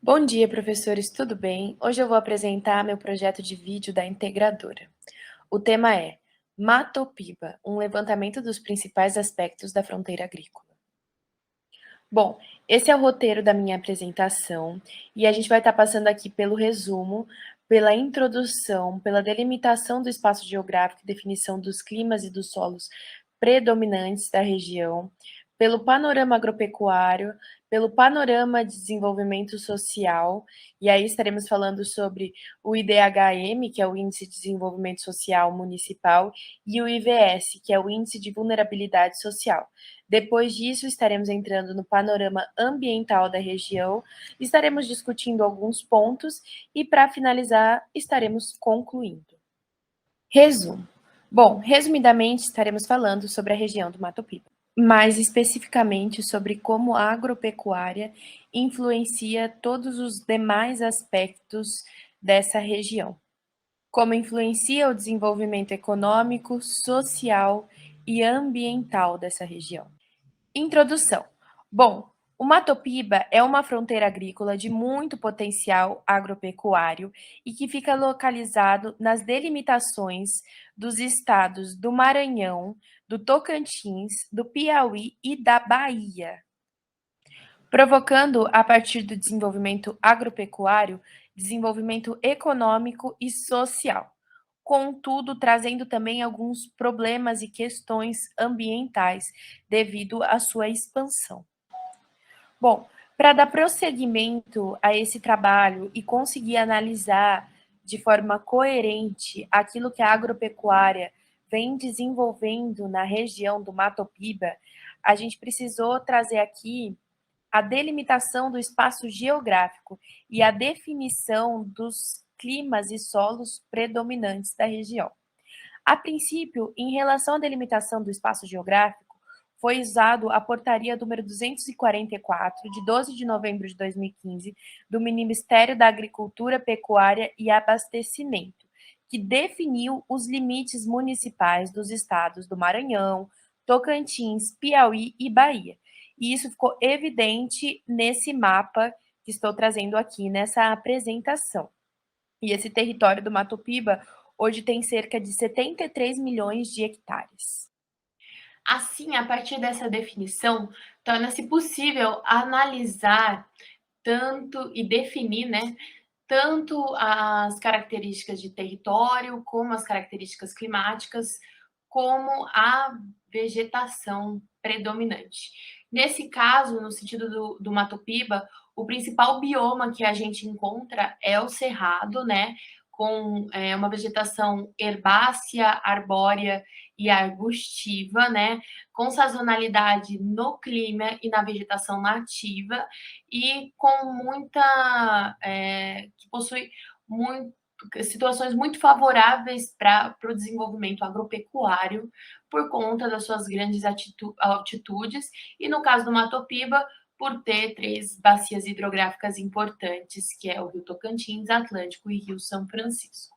Bom dia, professores, tudo bem? Hoje eu vou apresentar meu projeto de vídeo da integradora. O tema é Matopiba, um levantamento dos principais aspectos da fronteira agrícola. Bom, esse é o roteiro da minha apresentação e a gente vai estar passando aqui pelo resumo, pela introdução, pela delimitação do espaço geográfico e definição dos climas e dos solos predominantes da região, pelo panorama agropecuário, pelo panorama de desenvolvimento social, e aí estaremos falando sobre o IDHM, que é o Índice de Desenvolvimento Social Municipal, e o IVS, que é o Índice de Vulnerabilidade Social. Depois disso, estaremos entrando no panorama ambiental da região, estaremos discutindo alguns pontos e, para finalizar, estaremos concluindo. Resumo. Bom, resumidamente, estaremos falando sobre a região do Mato Piba, mais especificamente sobre como a agropecuária influencia todos os demais aspectos dessa região, como influencia o desenvolvimento econômico, social e ambiental dessa região. Introdução. Bom, o Mato Piba é uma fronteira agrícola de muito potencial agropecuário e que fica localizado nas delimitações dos estados do Maranhão, do Tocantins, do Piauí e da Bahia, provocando, a partir do desenvolvimento agropecuário, desenvolvimento econômico e social. Contudo, trazendo também alguns problemas e questões ambientais devido à sua expansão. Bom, para dar prosseguimento a esse trabalho e conseguir analisar de forma coerente aquilo que a agropecuária vem desenvolvendo na região do Mato Piba, a gente precisou trazer aqui a delimitação do espaço geográfico e a definição dos climas e solos predominantes da região. A princípio, em relação à delimitação do espaço geográfico, foi usado a Portaria número 244, de 12 de novembro de 2015, do Ministério da Agricultura, Pecuária e Abastecimento, que definiu os limites municipais dos estados do Maranhão, Tocantins, Piauí e Bahia. E isso ficou evidente nesse mapa que estou trazendo aqui nessa apresentação. E esse território do Mato Piba hoje tem cerca de 73 milhões de hectares. Assim, a partir dessa definição, torna-se possível analisar tanto e definir, né, tanto as características de território, como as características climáticas, como a vegetação predominante. Nesse caso, no sentido do Mato Piba, o principal bioma que a gente encontra é o cerrado, né, com uma vegetação herbácea, arbórea e arbustiva, né, com sazonalidade no clima e na vegetação nativa e com que possui muito, situações muito favoráveis para o desenvolvimento agropecuário por conta das suas grandes altitudes e, no caso do Mato Piba, por ter três bacias hidrográficas importantes, que é o Rio Tocantins, Atlântico e Rio São Francisco.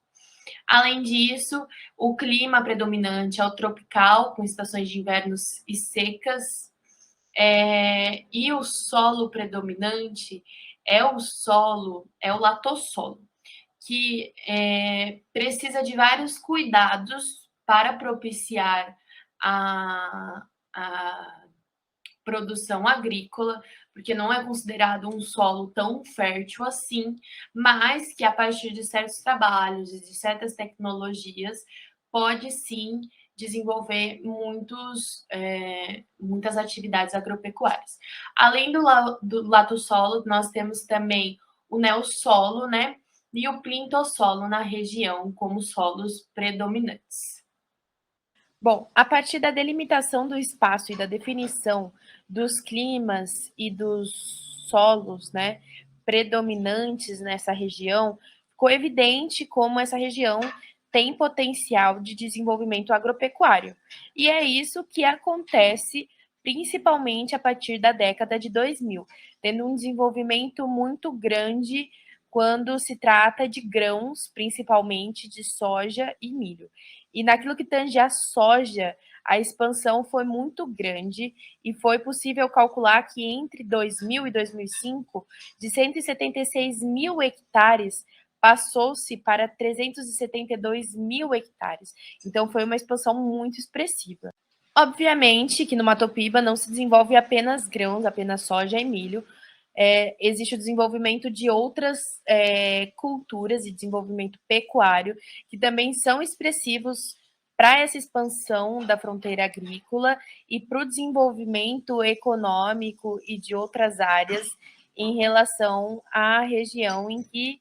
Além disso, o clima predominante é o tropical, com estações de invernos e secas, e o solo predominante é o latossolo, que precisa de vários cuidados para propiciar a produção agrícola, porque não é considerado um solo tão fértil assim, mas que a partir de certos trabalhos e de certas tecnologias pode sim desenvolver muitas atividades agropecuárias. Além do latossolo, nós temos também o neossolo, né, e o plintossolo na região como solos predominantes. Bom, a partir da delimitação do espaço e da definição dos climas e dos solos, né, predominantes nessa região, ficou evidente como essa região tem potencial de desenvolvimento agropecuário. E é isso que acontece principalmente a partir da década de 2000, tendo um desenvolvimento muito grande quando se trata de grãos, principalmente de soja e milho. E naquilo que tange a soja, a expansão foi muito grande e foi possível calcular que entre 2000 e 2005, de 176 mil hectares, passou-se para 372 mil hectares. Então, foi uma expansão muito expressiva. Obviamente que no Mato Piba não se desenvolve apenas grãos, apenas soja e milho. Existe o desenvolvimento de outras culturas e desenvolvimento pecuário que também são expressivos para essa expansão da fronteira agrícola e para o desenvolvimento econômico e de outras áreas em relação à região em que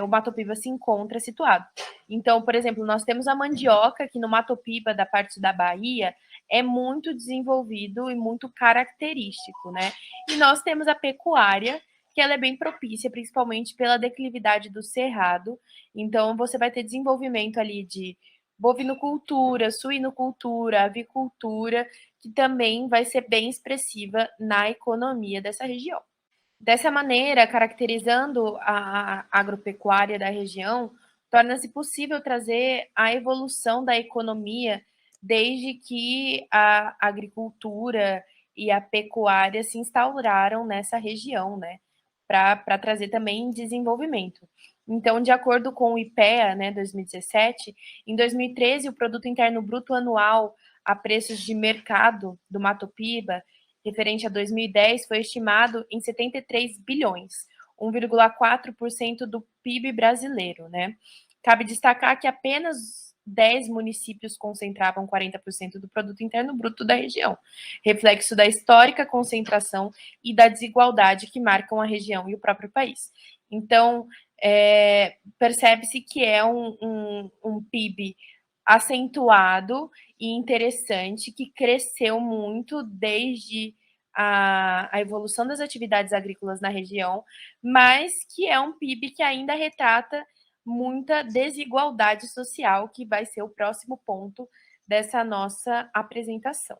o Mato Piba se encontra situado. Então, por exemplo, nós temos a mandioca, que no Mato Piba, da parte da Bahia, é muito desenvolvido e muito característico, né? E nós temos a pecuária, que ela é bem propícia, principalmente pela declividade do cerrado. Então, você vai ter desenvolvimento ali de bovinocultura, suinocultura, avicultura, que também vai ser bem expressiva na economia dessa região. Dessa maneira, caracterizando a agropecuária da região, torna-se possível trazer a evolução da economia desde que a agricultura e a pecuária se instauraram nessa região, né, para trazer também desenvolvimento. Então, de acordo com o IPEA, né, 2017, em 2013, o Produto Interno Bruto Anual a preços de mercado do Mato Piba referente a 2010, foi estimado em 73 bilhões, 1,4% do PIB brasileiro, né? Cabe destacar que apenas 10 municípios concentravam 40% do produto interno bruto da região, reflexo da histórica concentração e da desigualdade que marcam a região e o próprio país. Então, percebe-se que é um PIB acentuado e interessante, que cresceu muito desde a evolução das atividades agrícolas na região, mas que é um PIB que ainda retrata muita desigualdade social, que vai ser o próximo ponto dessa nossa apresentação.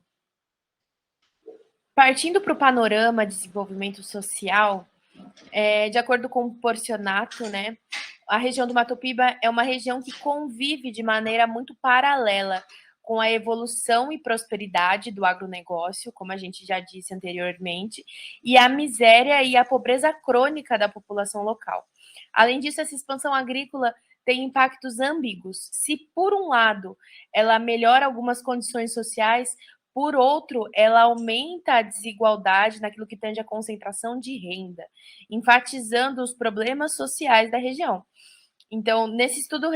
Partindo para o panorama de desenvolvimento social, de acordo com o Porcionato, né, a região do Mato Piba é uma região que convive de maneira muito paralela com a evolução e prosperidade do agronegócio, como a gente já disse anteriormente, e a miséria e a pobreza crônica da população local. Além disso, essa expansão agrícola tem impactos ambíguos. Se, por um lado, ela melhora algumas condições sociais, por outro, ela aumenta a desigualdade naquilo que tange à concentração de renda, enfatizando os problemas sociais da região. Então, nesse estudo,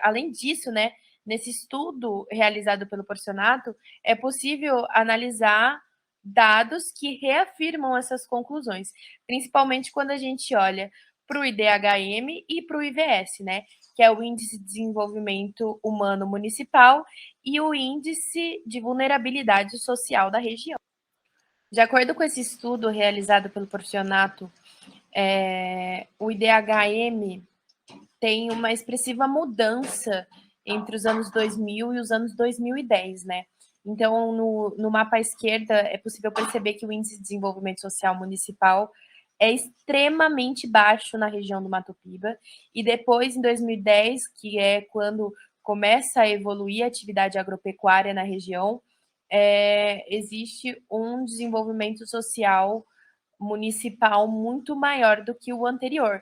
além disso, né, nesse estudo realizado pelo Porcionato, é possível analisar dados que reafirmam essas conclusões, principalmente quando a gente olha para o IDHM e para o IVS, né, que é o Índice de Desenvolvimento Humano Municipal e o Índice de Vulnerabilidade Social da região. De acordo com esse estudo realizado pelo Porcionato, o IDHM tem uma expressiva mudança entre os anos 2000 e os anos 2010, né? Então, no mapa à esquerda, é possível perceber que o Índice de Desenvolvimento Social Municipal é extremamente baixo na região do Mato Piba, e depois, em 2010, que é quando começa a evoluir a atividade agropecuária na região, existe um desenvolvimento social municipal muito maior do que o anterior.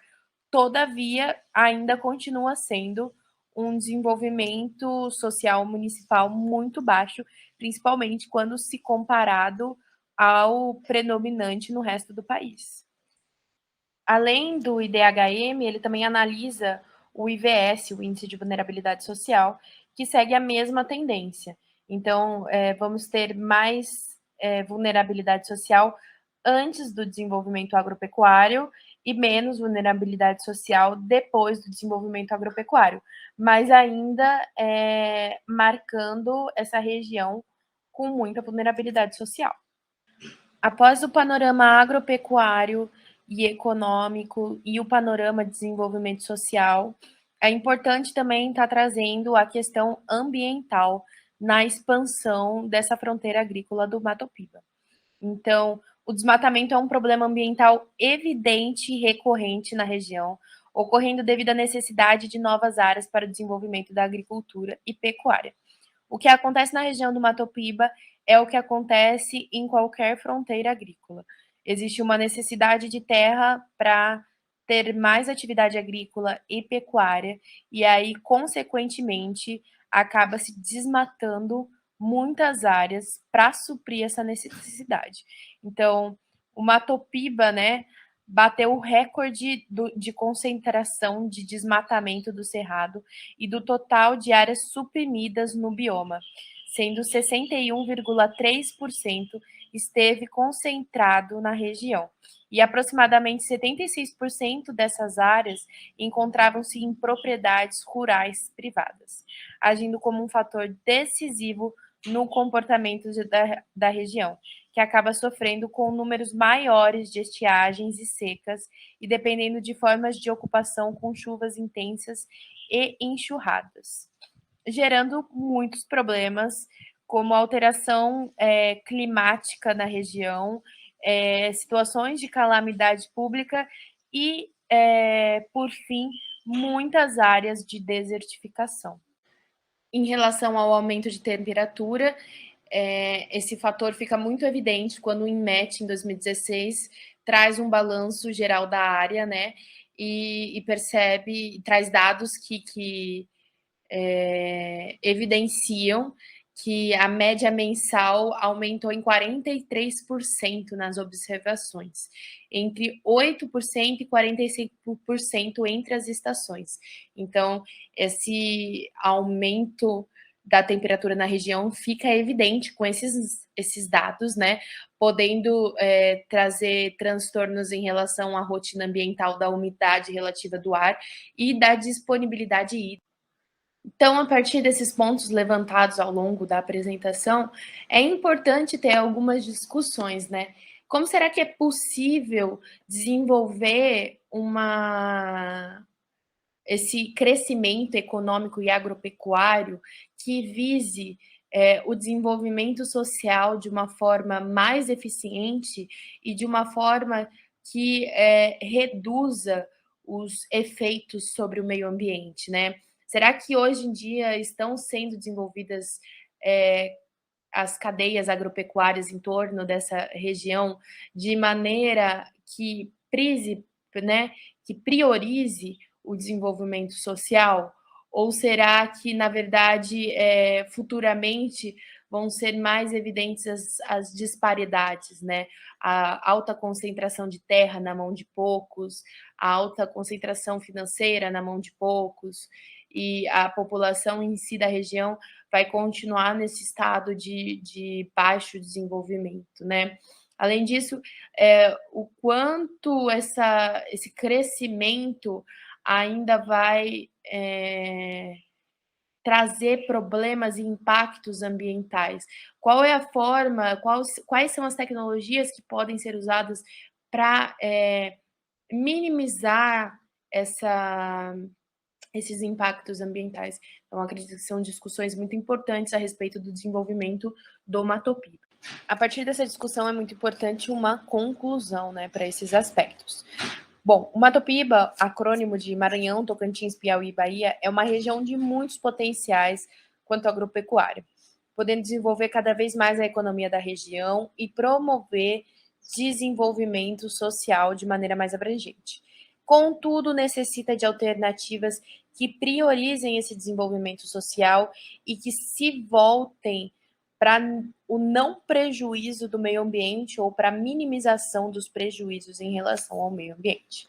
Todavia, ainda continua sendo um desenvolvimento social municipal muito baixo, principalmente quando se comparado ao predominante no resto do país. Além do IDHM, ele também analisa o IVS, o Índice de Vulnerabilidade Social, que segue a mesma tendência. Então, vamos ter mais vulnerabilidade social antes do desenvolvimento agropecuário e menos vulnerabilidade social depois do desenvolvimento agropecuário, mas ainda marcando essa região com muita vulnerabilidade social. Após o panorama agropecuário e econômico e o panorama de desenvolvimento social, é importante também estar trazendo a questão ambiental na expansão dessa fronteira agrícola do Mato Piba. Então, o desmatamento é um problema ambiental evidente e recorrente na região, ocorrendo devido à necessidade de novas áreas para o desenvolvimento da agricultura e pecuária. O que acontece na região do Mato Piba é o que acontece em qualquer fronteira agrícola. Existe uma necessidade de terra para ter mais atividade agrícola e pecuária, e aí, consequentemente, acaba se desmatando muitas áreas para suprir essa necessidade. Então, o Mato Piba, né, bateu o recorde de concentração de desmatamento do cerrado e do total de áreas suprimidas no bioma, sendo 61,3% esteve concentrado na região. E aproximadamente 76% dessas áreas encontravam-se em propriedades rurais privadas, agindo como um fator decisivo no comportamento da região, que acaba sofrendo com números maiores de estiagens e secas e dependendo de formas de ocupação com chuvas intensas e enxurradas, gerando muitos problemas, como alteração climática na região, situações de calamidade pública e, por fim, muitas áreas de desertificação. Em relação ao aumento de temperatura, esse fator fica muito evidente quando o INMET, em 2016, traz um balanço geral da área, né? E percebe, traz dados que evidenciam que a média mensal aumentou em 43% nas observações, entre 8% e 45% entre as estações. Então, esse aumento da temperatura na região fica evidente com esses dados, né? Podendo trazer transtornos em relação à rotina ambiental da umidade relativa do ar e da disponibilidade hídrica. Então, a partir desses pontos levantados ao longo da apresentação, é importante ter algumas discussões, né? Como será que é possível desenvolver esse crescimento econômico e agropecuário que vise o desenvolvimento social de uma forma mais eficiente e de uma forma que reduza os efeitos sobre o meio ambiente, né? Será que hoje em dia estão sendo desenvolvidas as cadeias agropecuárias em torno dessa região de maneira que né, que priorize o desenvolvimento social? Ou será que, na verdade, futuramente vão ser mais evidentes as disparidades, né? A alta concentração de terra na mão de poucos, a alta concentração financeira na mão de poucos, e a população em si da região vai continuar nesse estado de baixo desenvolvimento, né? Além disso, o quanto esse crescimento ainda vai trazer problemas e impactos ambientais. Qual é a forma, quais são as tecnologias que podem ser usadas para minimizar esses impactos ambientais? Então, acredito que são discussões muito importantes a respeito do desenvolvimento do Mato Piba. A partir dessa discussão, é muito importante uma conclusão, né, para esses aspectos. Bom, o Mato Piba, acrônimo de Maranhão, Tocantins, Piauí e Bahia, é uma região de muitos potenciais quanto à agropecuária, podendo desenvolver cada vez mais a economia da região e promover desenvolvimento social de maneira mais abrangente. Contudo, necessita de alternativas que priorizem esse desenvolvimento social e que se voltem para o não prejuízo do meio ambiente ou para a minimização dos prejuízos em relação ao meio ambiente.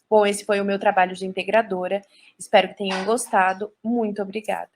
Bom, esse foi o meu trabalho de integradora. Espero que tenham gostado. Muito obrigada.